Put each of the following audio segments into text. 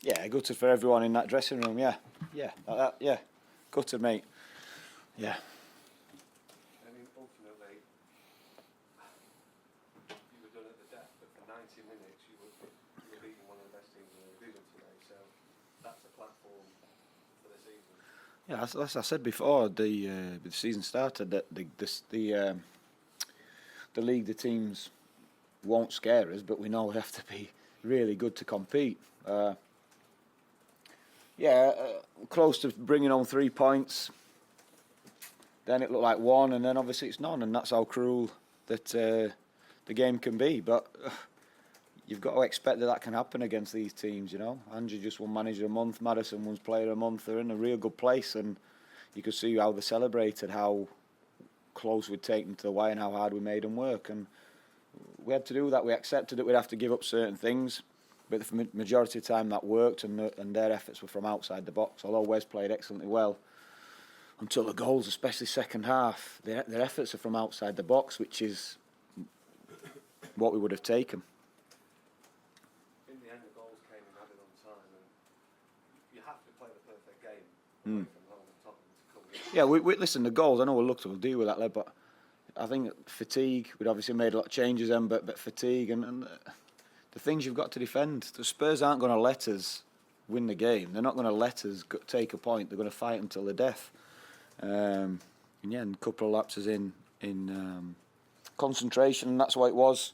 Yeah, gutted for everyone in that dressing room. Yeah, like that. Yeah, gutted, mate. Yeah. I mean, ultimately, you were done at the death, but for 90 minutes you were beating one of the best teams in the division today. So that's a platform for the season. Yeah, as I said before, the season started, that the league, the teams won't scare us, but we know we have to be really good to compete. Close to bringing home 3 points. Then it looked like 1, and then obviously it's none, and that's how cruel that the game can be. But you've got to expect that can happen against these teams, you know. Andrew just won Manager a Month, Madison won Player a Month. They're in a real good place, and you could see how they celebrated, how close we'd taken to the wire and how hard we made them work. And we had to do that. We accepted that we'd have to give up certain things, but the majority of the time that worked, and their efforts were from outside the box. Although Wes played excellently well, until the goals, especially second half, their efforts are from outside the box, which is what we would have taken. In the end, the goals came in added on time, and you have to play the perfect game away from home and Tottenham to come in. Yeah, we listen, the goals, I know we'll deal with that, but I think fatigue, we'd obviously made a lot of changes then, but fatigue and the things you've got to defend. The Spurs aren't going to let us win the game. They're not going to let us take a point. They're going to fight until the death. And a couple of lapses in concentration, and that's what it was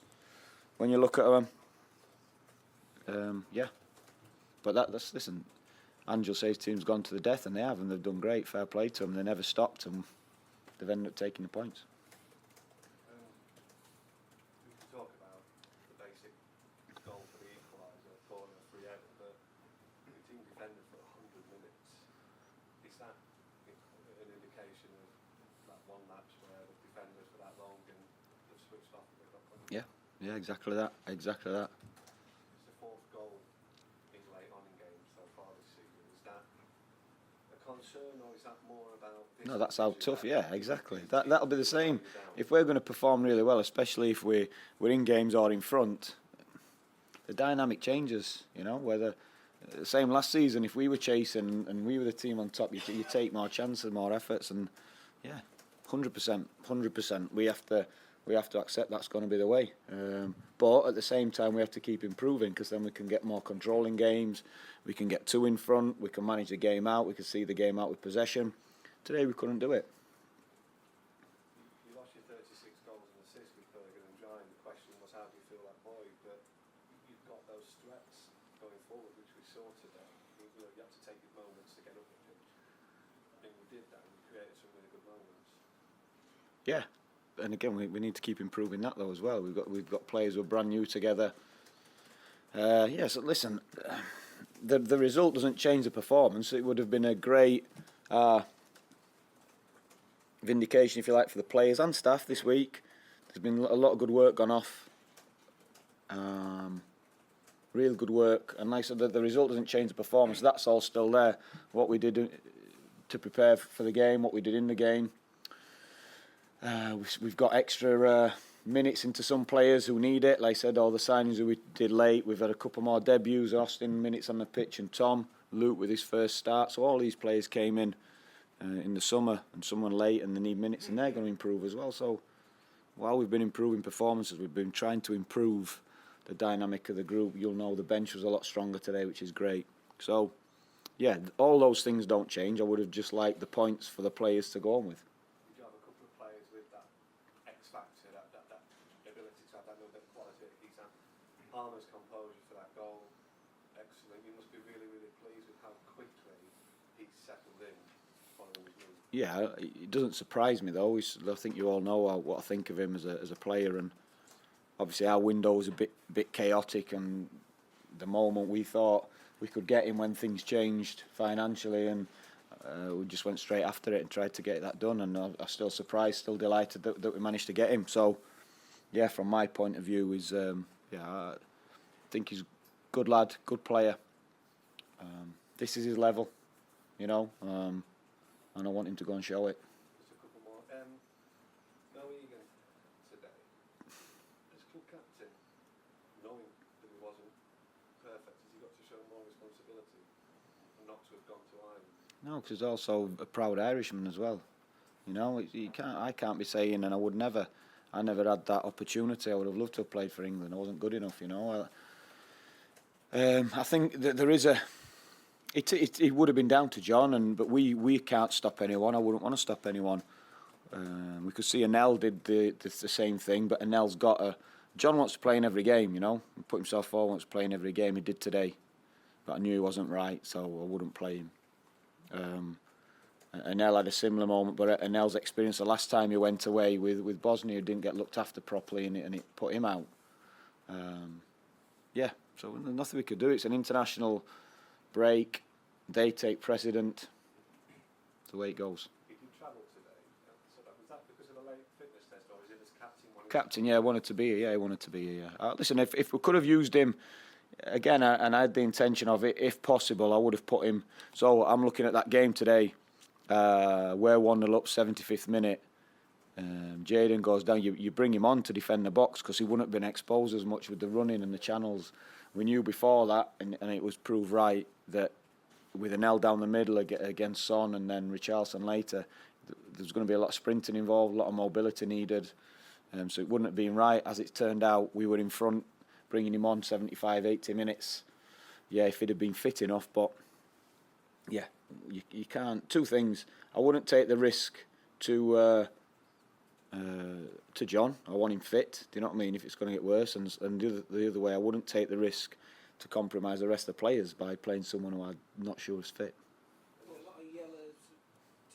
when you look at them. But that's listen. Angel says team's gone to the death, and they have, and they've done great. Fair play to them. They never stopped, and they've ended up taking the points. We can talk about the basic goal for the equaliser, corner, free header, but the team defended for 100 minutes. Is that an indication of that one match where the defenders for that long and they've switched off and they've got points? Yeah, exactly that. It's the 4th goal in late on in games so far this season. Is that a concern, or is that more about this? No, that's how tough. Yeah, exactly. That'll be the same. If we're going to perform really well, especially if we're in games or in front, the dynamic changes. You know, whether the same last season, if we were chasing and we were the team on top, you take more chances, more efforts, and 100%. We have to accept that's going to be the way. But at the same time, we have to keep improving, because then we can get more control in games. We can get 2 in front. We can manage the game out. We can see the game out with possession. Today we couldn't do it. You lost your 36 goals and assists with Bergen and Giant. The question was, how do you feel that void? But you've got those threats going forward, which we saw today. You have to take your moments to get up the pitch. And we did that, and we created some really good moments. Yeah. And again, we need to keep improving that though as well. We've got players who are brand new together. So listen, the result doesn't change the performance. It would have been a great vindication, if you like, for the players and staff this week. There's been a lot of good work gone off. Real good work, and like I said, the result doesn't change the performance. That's all still there. What we did to prepare for the game, what we did in the game. We've got extra minutes into some players who need it. Like I said, all the signings that we did late. We've had a couple more debuts. Austin minutes on the pitch, and Tom, Luke with his first start. So all these players came in the summer, and someone late, and they need minutes, and they're going to improve as well. So while we've been improving performances, we've been trying to improve the dynamic of the group. You'll know the bench was a lot stronger today, which is great. So yeah, all those things don't change. I would have just liked the points for the players to go on with. Palmer's composure for that goal, excellent. You must be really, really pleased with how quickly he's settled in following his move. Yeah, it doesn't surprise me though. I think you all know what I think of him as a player, and obviously our window was a bit chaotic, and the moment we thought we could get him when things changed financially, and we just went straight after it and tried to get that done, and I'm still surprised, still delighted that we managed to get him. So yeah, from my point of view, is I think he's a good lad, good player. This is his level, you know, and I want him to go and show it. Just a couple more. No Egan today. As club captain, knowing that he wasn't perfect, has he got to show more responsibility responsibility not to have gone to Ireland? No, because he's also a proud Irishman as well. You know, I can't be saying, and I never had that opportunity. I would have loved to have played for England. I wasn't good enough, you know. I think that there is it would have been down to John, but we can't stop anyone. I wouldn't want to stop anyone. We could see Anel did the same thing, but Anel's John wants to play in every game, you know. He put himself forward, wants to play in every game. He did today, but I knew he wasn't right, so I wouldn't play him. Anel had a similar moment, but Anel's experience the last time he went away with Bosnia, he didn't get looked after properly, and it put him out. Yeah, so nothing we could do. It's an international break. They take precedent. That's the way it goes. Did you travel today? So was that because of the late fitness test, or is it as captain? Captain, yeah, wanted to be here. Yeah, he wanted to be here. Yeah. Listen, if we could have used him again, and I had the intention of it, if possible, I would have put him. So I'm looking at that game today. We're 1-0 up, 75th minute. Jayden goes down. You bring him on to defend the box because he wouldn't have been exposed as much with the running and the channels. We knew before that, and it was proved right, that with an L down the middle against Son and then Richarlison later, there's going to be a lot of sprinting involved, a lot of mobility needed. So it wouldn't have been right. As it turned out, we were in front, bringing him on 75, 80 minutes. Yeah, if he'd have been fit enough, but yeah, you can't. Two things. I wouldn't take the risk to John. I want him fit. Do you know what I mean? If it's going to get worse, and the other way, I wouldn't take the risk to compromise the rest of the players by playing someone who I'm not sure is fit. Well, a lot of yellows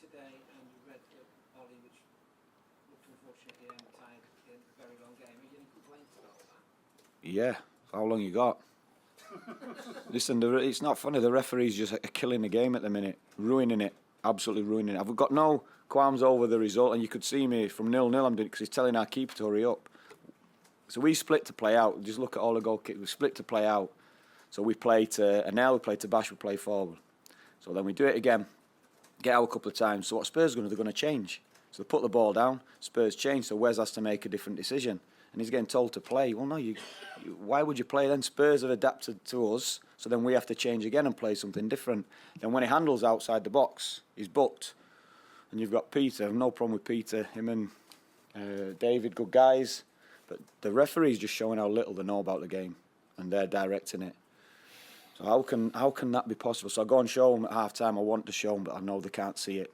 today, and red for Ollie, which looked unfortunately tied in a very long game. Are you any complaints about all that? Yeah. How long you got? Listen, it's not funny. The referee's just killing the game at the minute, ruining it, absolutely ruining it. I've got no qualms over the result, and you could see me from 0-0. I'm doing it because he's telling our keeper to hurry up. So we split to play out. Just look at all the goal kicks. We split to play out. So we play to Anel, we play to Bash, we play forward. So then we do it again, get out a couple of times. So what Spurs are going to do, they're going to change. So they put the ball down, Spurs change, so Wes has to make a different decision. And he's getting told to play. Well, no, why would you play then? Spurs have adapted to us, so then we have to change again and play something different. Then when he handles outside the box, he's booked. And you've got Peter, no problem with Peter, him and David, good guys. But the referee's just showing how little they know about the game, and they're directing it. So how can that be possible? So I go and show them at half time. I want to show them, but I know they can't see it.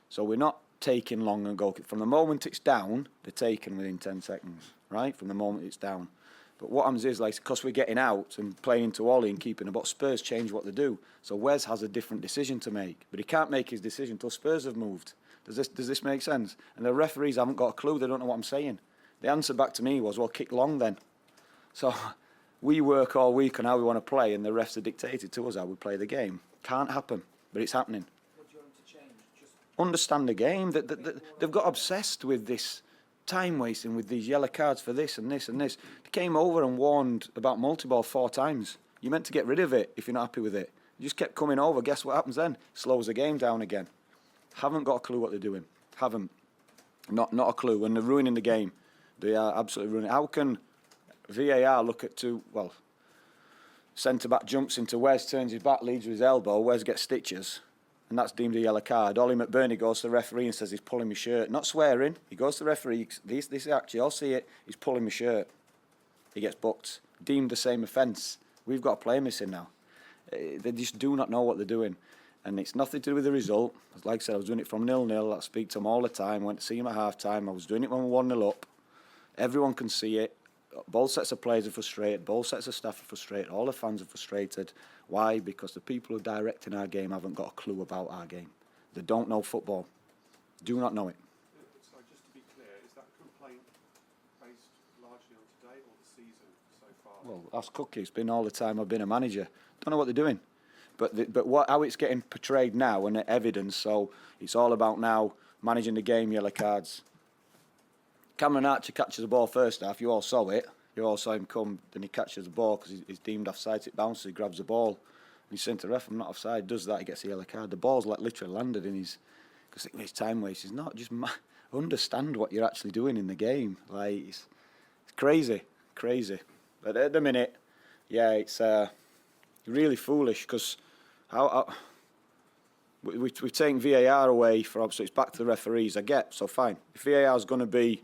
So we're not taking long and go. From the moment it's down, they're taken within 10 seconds, right? From the moment it's down. But what happens is, like, because we're getting out and playing into Ollie and keeping the ball, Spurs change what they do. So Wes has a different decision to make, but he can't make his decision until Spurs have moved. Does this make sense? And the referees haven't got a clue. They don't know what I'm saying. The answer back to me was, well, kick long then. So we work all week on how we want to play, and the refs are dictated to us how we play the game. Can't happen, but it's happening. What do you want them to change? Just Understand the game. They've got obsessed with this time wasting, with these yellow cards for this and this and this. They came over and warned about multi-ball 4 times. You're meant to get rid of it if you're not happy with it. You just kept coming over. Guess what happens then? Slows the game down again. Haven't got a clue what they're doing. Haven't. Not a clue. And they're ruining the game. They are absolutely ruining it. How can VAR look at centre-back jumps into Wes, turns his back, leads with his elbow, Wes gets stitches, and that's deemed a yellow card. Ollie McBurney goes to the referee and says he's pulling my shirt. Not swearing. He goes to the referee. This is actually, I'll see it. He's pulling my shirt. He gets booked. Deemed the same offence. We've got a player missing now. They just do not know what they're doing. And it's nothing to do with the result. Like I said, I was doing it from 0-0. I speak to them all the time. I went to see him at half-time. I was doing it when we were 1-0 up. Everyone can see it. Both sets of players are frustrated. Both sets of staff are frustrated. All the fans are frustrated. Why? Because the people who are directing our game haven't got a clue about our game. They don't know football. Do not know it. So just to be clear, is that complaint based largely on today or the season so far? Well, ask Cookie. It's been all the time I've been a manager. Don't know what they're doing. But how it's getting portrayed now and evidence, so it's all about now managing the game, yellow cards. Cameron Archer catches the ball first half. You all saw it. You all saw him come. Then he catches the ball because he's deemed offside. It bounces. He grabs the ball. And he's sent to ref. I'm not offside. Does that? He gets a yellow card. The ball's like literally landed in his. Because it's time waste. It's not just understand what you're actually doing in the game. Like it's crazy. But at the minute, yeah, it's really foolish because we've taken VAR away from, so it's back to the referees. I get, so fine. If VAR is going to be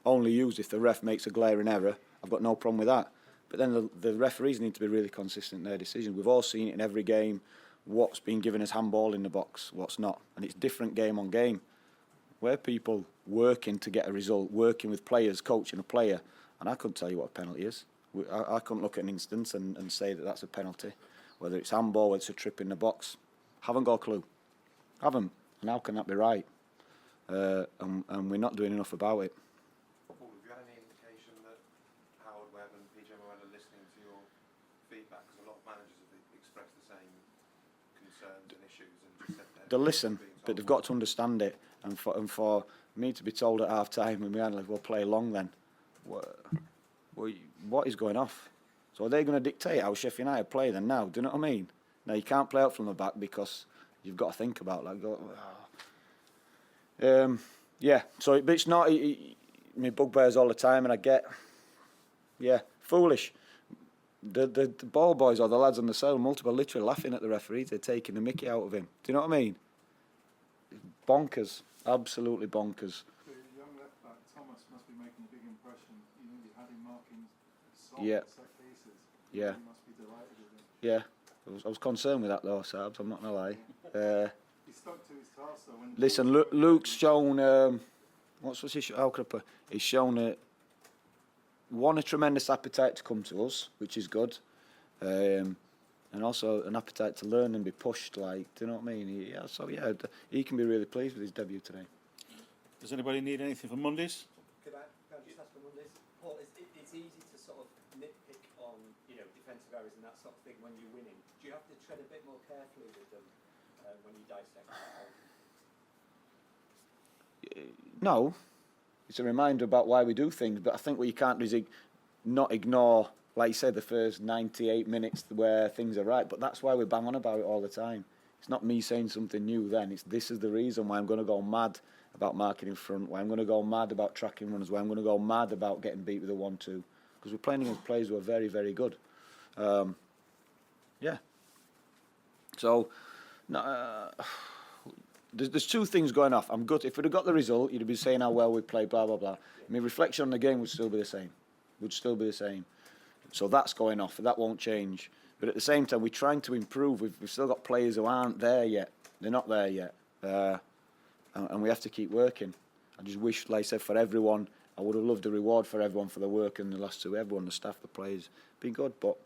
only used if the ref makes a glaring error, I've got no problem with that. But then the referees need to be really consistent in their decisions. We've all seen it in every game, what's been given as handball in the box, what's not. And it's different game on game. Where people working to get a result, working with players, coaching a player, and I couldn't tell you what a penalty is. I couldn't look at an instance and say that that's a penalty. Whether it's handball, whether it's a trip in the box, haven't got a clue. Haven't. And how can that be right? And we're not doing enough about it. Paul, have you had any indication that Howard Webb and PJ Moran are listening to your feedback? Because a lot of managers have expressed the same concerns and issues and just said They listen, but they've got to understand it. And for me to be told at half time and we handle it, we'll play long then. What is going off? So are they going to dictate how Sheffield United play then now? Do you know what I mean? Now you can't play out from the back because you've got to think about like yeah. So but it's not me bugbears all the time, and I get foolish. The ball boys or the lads on the side multiple literally laughing at the referees. They're taking the mickey out of him. Do you know what I mean? Bonkers, absolutely bonkers. The young left back Thomas must be making a big impression. You know, you had him marking set pieces. Yeah. You must be delighted with him. Yeah. I was concerned with that though, Sabs, I'm not going to lie. He stuck to his task though. Listen, Luke's shown, what's he shown? How could I put? He's shown a tremendous appetite to come to us, which is good. And also an appetite to learn and be pushed, like, do you know what I mean? He can be really pleased with his debut today. Does anybody need anything for Mondays? Could I just ask for Mondays? Paul, it's easy to sort of nitpick on, defensive errors and that sort of thing when you're winning. Do you have to tread a bit more carefully with them when you dissect them? No. It's a reminder about why we do things, but I think what you can't do is not ignore, like you said, the first 98 minutes where things are right, but that's why we bang on about it all the time. It's not me saying something new then, this is the reason why I'm going to go mad about marking in front, why I'm going to go mad about tracking runners, why I'm going to go mad about getting beat with a 1-2, because we're playing against players who are very, very good. So, there's two things going off. I'm good. If we'd have got the result, you'd be saying how well we played, blah, blah, blah. I mean, reflection on the game would still be the same. So that's going off. That won't change. But at the same time, we're trying to improve. We've still got players who aren't there yet. They're not there yet. And we have to keep working. I just wish, like I said, for everyone, I would have loved a reward for everyone for their work in the last two. Everyone, the staff, the players, been good. But,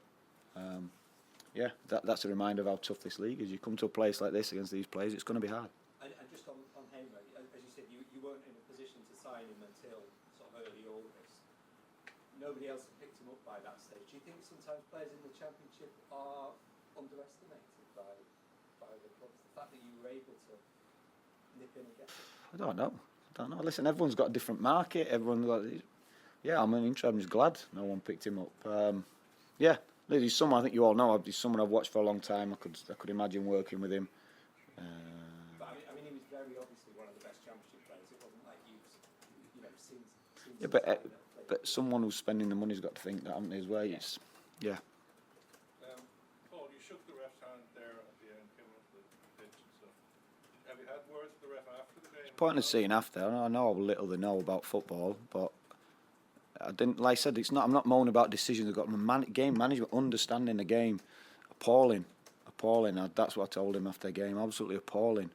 that's a reminder of how tough this league is. You come to a place like this against these players, it's going to be hard. And just on Hamer, as you said, you weren't in a position to sign him until sort of early August. Nobody else had picked him up by that stage. Do you think sometimes players in the Championship are underestimated by the clubs? The fact that you were able to nip in and get him? I don't know. Listen, everyone's got a different market. I'm just glad no one picked him up. He's someone I think you all know. He's someone I've watched for a long time. I could imagine working with him. But I mean, he was very obviously one of the best Championship players. It wasn't like seen. But someone who's spending the money's got to think that, haven't they, as well? It's, Paul, you shook the ref's hand there at the end, came off the pitch and stuff. Have you had words with the ref after the game? It's pointless seeing after. I know how little they know about football, but I didn't. Like I said, it's not. I'm not moaning about decisions. I've got game management, understanding the game, appalling. That's what I told him after the game. Absolutely appalling.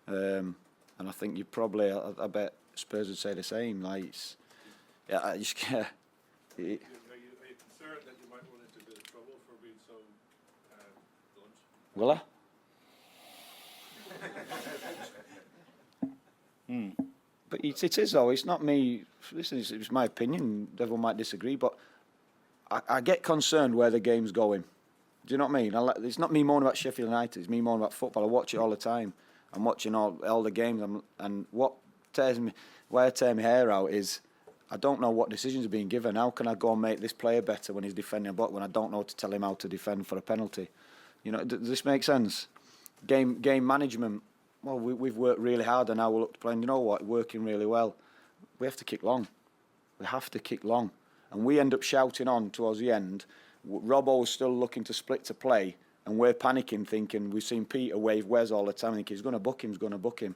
And I think you probably. I bet Spurs would say the same. Like, I just can't. Are you concerned that you might run into a bit of trouble for being so blunt? Will I? But it is though. It's not me. Listen, it's my opinion. Everyone might disagree, but I get concerned where the game's going. Do you know what I mean? It's not me moaning about Sheffield United. It's me moaning about football. I watch it all the time. I'm watching all the games. And what why I tear my hair out is I don't know what decisions are being given. How can I go and make this player better when he's defending a block when I don't know to tell him how to defend for a penalty? Does this make sense? Game management. Well, we've worked really hard and now we're playing. You know what? Working really well. We have to kick long. And we end up shouting on towards the end Robbo was still looking to split to play, and we're panicking, thinking we've seen Peter wave Wes all the time, thinking he's going to book him,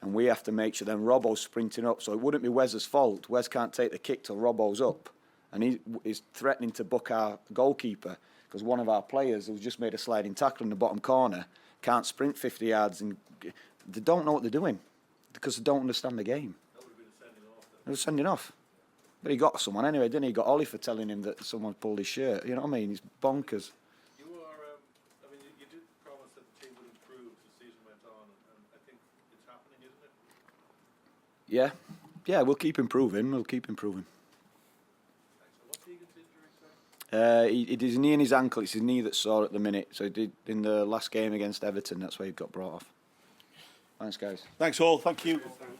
and we have to make sure then Robbo's sprinting up, so it wouldn't be Wes's fault. Wes can't take the kick till Robbo's up, and he's threatening to book our goalkeeper because one of our players who's just made a sliding tackle in the bottom corner can't sprint 50 yards, and they don't know what they're doing because they don't understand the game. That would have been a sending off then. It was sending off. But he got someone anyway, didn't he? He got Ollie for telling him that someone pulled his shirt. You know what I mean? He's bonkers. You are, I mean, you did promise that the team would improve as the season went on, and I think it's happening, isn't it? Yeah. Yeah, we'll keep improving. We'll keep improving. Thanks. So what's Egan's injury, sir? It is his knee and his ankle. It's his knee that's sore at the minute. So he did in the last game against Everton. That's why he got brought off. Thanks, guys. Thanks all. Thank you. Thanks.